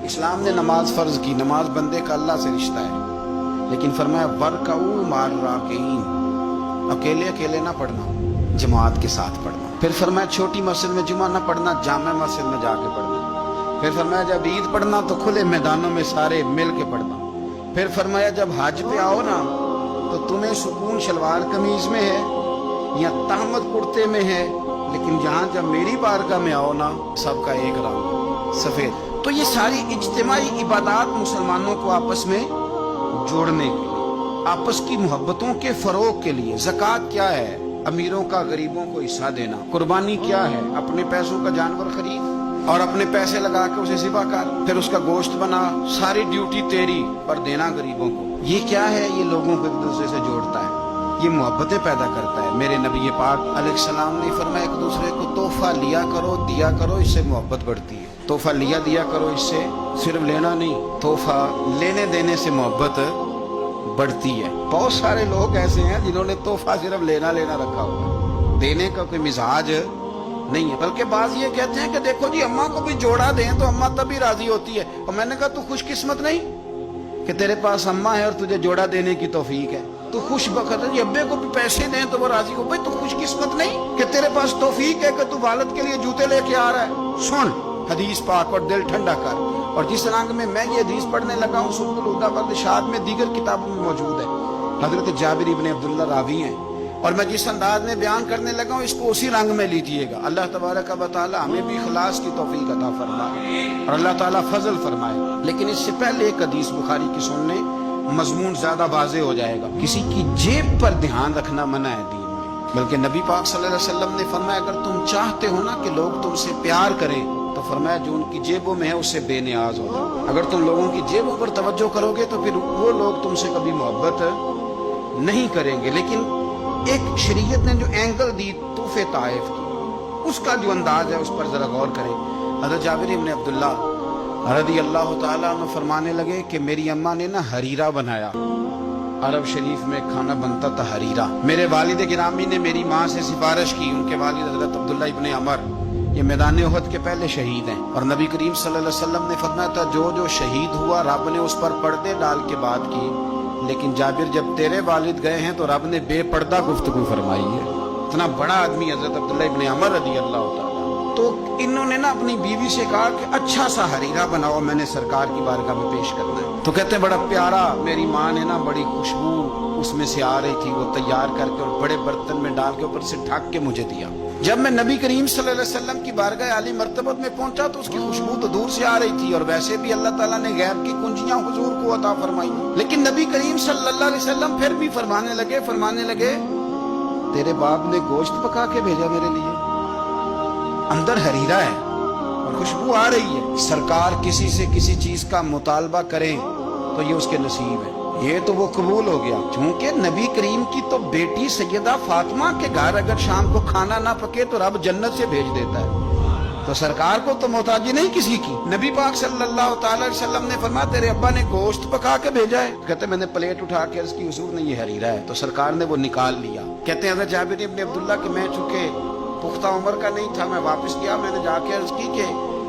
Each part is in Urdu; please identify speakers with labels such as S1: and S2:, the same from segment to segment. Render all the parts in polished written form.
S1: اسلام نے نماز فرض کی، نماز بندے کا اللہ سے رشتہ ہے، لیکن فرمایا ورکعوا مع الراکعین، اکیلے اکیلے نہ پڑھنا، جماعت کے ساتھ پڑھنا۔ پھر فرمایا چھوٹی مسجد میں جمعہ نہ پڑھنا، جامع مسجد میں جا کے پڑھنا۔ پھر فرمایا جب عید پڑھنا تو کھلے میدانوں میں سارے مل کے پڑھنا۔ پھر فرمایا جب حج پہ آؤ نا تو تمہیں سکون شلوار قمیض میں ہے یا تہمت کرتے میں ہے، لیکن جہاں جب میری بارگاہ میں آؤ نا سب کا ایک رنگ سفید۔ تو یہ ساری اجتماعی عبادات مسلمانوں کو آپس میں جوڑنے کے لیے، آپس کی محبتوں کے فروغ کے لیے۔ زکوٰۃ کیا ہے؟ امیروں کا غریبوں کو حصہ دینا۔ قربانی کیا ہے؟ اپنے پیسوں کا جانور خرید اور اپنے پیسے لگا کے اسے ذبح کر، پھر اس کا گوشت بنا، ساری ڈیوٹی تیری پر دینا غریبوں کو۔ یہ کیا ہے؟ یہ لوگوں کو ایک دوسرے سے جوڑتا ہے، یہ محبتیں پیدا کرتا ہے۔ میرے نبی پاک علیہ السلام نے فرمایا ایک دوسرے کو تحفہ لیا کرو، دیا کرو، اس سے محبت بڑھتی ہے۔ تحفہ دیا کرو، اس سے صرف لینا نہیں، تحفہ لینے دینے سے محبت بڑھتی ہے۔ بہت سارے لوگ ایسے ہیں جنہوں نے تحفہ صرف لینا رکھا ہوا ہے، دینے کا کوئی مزاج نہیں ہے۔ بلکہ بعض یہ کہتے ہیں کہ دیکھو جی اماں کو بھی جوڑا دیں تو اماں تبھی راضی ہوتی ہے۔ اور میں نے کہا تو خوش قسمت نہیں کہ تیرے پاس اماں ہے اور تجھے جوڑا دینے کی توفیق ہے؟ تو خوش بخت ہے جی ابے کو بھی پیسے دیں تو وہ راضی ہو۔ بھائی تو خوش قسمت نہیں کہ تیرے پاس توفیق ہے کہ تو والد کے لیے جوتے لے کے آ رہا ہے؟ سن حدیث پاک اور دل ٹھنڈا کر۔ اور جس رنگ میں یہ حدیث پڑھنے لگا ہوں سبل الہدیٰ پر ارشاد میں دیگر کتابوں میں موجود ہے، حضرت جابر ابن عبداللہ راوی ہیں، اور میں جس انداز میں بیان کرنے لگا ہوں اس کو اسی رنگ میں لیجئے گا۔ اللہ تبارک و تعالی ہمیں بھی اخلاص کی توفیق عطا فرمائے اور اللہ تعالی فضل فرمائے۔ لیکن اس سے پہلے ایک حدیث بخاری کی سن لیں، مضمون زیادہ واضح ہو جائے گا۔ کسی کی جیب پر دھیان رکھنا منع ہے دین میں، بلکہ نبی پاک صلی اللہ علیہ وسلم نے فرمایا اگر تم چاہتے ہو نا کہ لوگ تم سے پیار کریں تو فرمایا جو ان کی جیبوں میں ہے اس سے بے نیاز ہو جاؤ۔ اگر تم لوگوں کی جیبوں پر توجہ کرو گے تو پھر وہ لوگ تم سے کبھی محبت نہیں کریں گے۔ لیکن ایک شریعت نے جو اینگل دی تحفے طائف کی، اس کا جو انداز ہے اس پر ذرا غور کریں۔ حضرت جابر ابن عبداللہ رضی اللہ تعالیٰ عنہ فرمانے لگے کہ میری اماں نے نا حریرہ بنایا، عرب شریف میں کھانا بنتا تھا حریرہ۔ میرے والد گرامی نے میری ماں سے سفارش کی، ان کے والد حضرت عبداللہ ابن عمر یہ میدان احد کے پہلے شہید ہیں، اور نبی کریم صلی اللہ علیہ وسلم نے فرمایا تھا جو شہید ہوا رب نے اس پر پردے ڈال کے بات کی، لیکن جابر جب تیرے والد گئے ہیں تو رب نے بے پردہ گفتگو فرمائی ہے۔ اتنا بڑا آدمی حضرت عبداللہ ابن عمر رضی اللہ تعالیٰ، تو انہوں نے نا اپنی بیوی سے کہا کہ اچھا سا حریرہ بناؤ، میں نے سرکار کی بارگاہ میں پیش کرنا ہے۔ تو کہتے ہیں بڑا پیارا، میری ماں نے نا بڑی خوشبو اس میں سے آ رہی تھی، وہ تیار کر کے اور بڑے برتن میں ڈال کے اوپر سے ڈھک کے مجھے دیا۔ جب میں نبی کریم صلی اللہ علیہ وسلم کی بارگاہ عالی مرتبت میں پہنچا تو اس کی خوشبو تو دور سے آ رہی تھی، اور ویسے بھی اللہ تعالیٰ نے غیب کی کنجیاں حضور کو عطا فرمائی، لیکن نبی کریم صلی اللہ علیہ وسلم پھر بھی فرمانے لگے تیرے باپ نے گوشت پکا کے بھیجا میرے لیے، اندر حریرہ ہے اور خوشبو آ رہی ہے۔ سرکار کسی سے کسی چیز کا مطالبہ کریں تو یہ اس کے نصیب ہے، یہ تو وہ قبول ہو گیا۔ چونکہ نبی کریم کی تو بیٹی سیدہ فاطمہ کے گھر اگر شام کو کھانا نہ پکے تو رب جنت سے بھیج دیتا ہے، تو سرکار کو تو محتاجی نہیں کسی کی۔ نبی پاک صلی اللہ تعالی علیہ وسلم نے فرمایا تیرے ابا نے گوشت پکا کے بھیجا ہے؟ کہتے میں نے پلیٹ اٹھا کے عرض کی حضور نے یہ حریرہ ہے، تو سرکار نے وہ نکال لیا۔ کہتے ہیں حضرت جابر ابن عبداللہ کہ میں چونکہ پختہ عمر کا نہیں تھا، میں واپس گیا، میں نے جا کے عرض کی کہ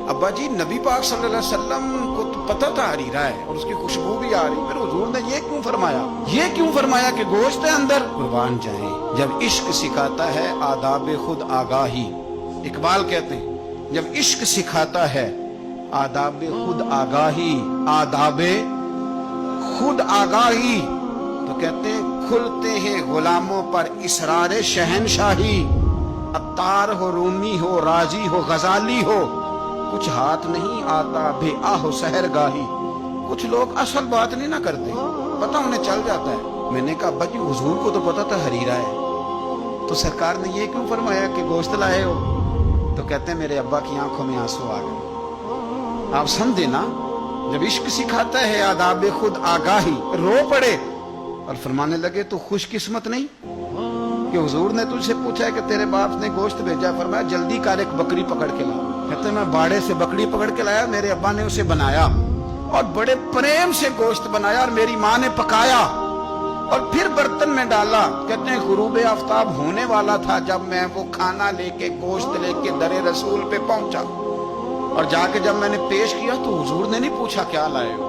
S1: ابا جی نبی پاک صلی اللہ علیہ وسلم کو تو پتہ تھا حریرہ ہے اور اس کی خوشبو بھی آ رہی، پھر حضور نے یہ کیوں فرمایا کہ گوشت ہے اندر؟ قربان جائیں، جب عشق سکھاتا ہے آداب خود آگاہی، اقبال کہتے ہیں جب عشق سکھاتا ہے آداب خود آگاہی، آداب خود آگاہی، تو کہتے ہیں کھلتے ہیں غلاموں پر اسرار شہنشاہی، عطار ہو، رومی ہو، راضی ہو، غزالی ہو، کچھ ہاتھ نہیں آتا بے آہ سحر گاہی۔ کچھ لوگ اصل بات نہیں نہ کرتے، پتہ انہیں چل جاتا ہے۔ میں نے کہا ابا جی حضور کو تو پتہ تھا حریرہ ہے، تو سرکار نے یہ کیوں فرمایا کہ گوشت لائے ہو؟ تو کہتے ہیں میرے ابا کی آنکھوں میں آنسو آ گئے۔ آپ سمجھے نا، جب عشق سکھاتا ہے آداب خود آگاہی، رو پڑے اور فرمانے لگے تو خوش قسمت نہیں کہ حضور نے تجھ سے پوچھا ہے کہ تیرے باپ نے گوشت بھیجا، فرمایا جلدی کر ایک بکری پکڑ کے لا۔ کہتے ہیں میں باڑے سے بکری پکڑ کے لایا، میرے ابا نے اسے بنایا اور بڑے پریم سے گوشت بنایا اور میری ماں نے پکایا اور پھر برتن میں ڈالا۔ کہتے ہیں غروب آفتاب ہونے والا تھا جب میں وہ کھانا لے کے گوشت لے کے در رسول پہ پہنچا، اور جا کے جب میں نے پیش کیا تو حضور نے نہیں پوچھا کیا لائے ہو،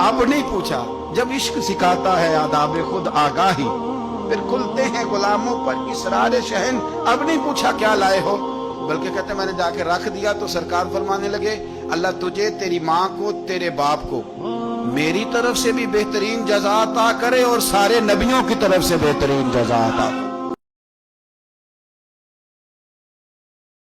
S1: اب نہیں پوچھا. جب عشق سکھاتا ہے آداب خود آگاہی، پھر کھلتے ہیں غلاموں پر اسرار شہن. اب نہیں پوچھا کیا لائے ہو، بلکہ کہتے میں نے جا کے رکھ دیا تو سرکار فرمانے لگے اللہ تجھے، تیری ماں کو، تیرے باپ کو میری طرف سے بھی بہترین جزا عطا کرے اور سارے نبیوں کی طرف سے بہترین جزا عطا کرے.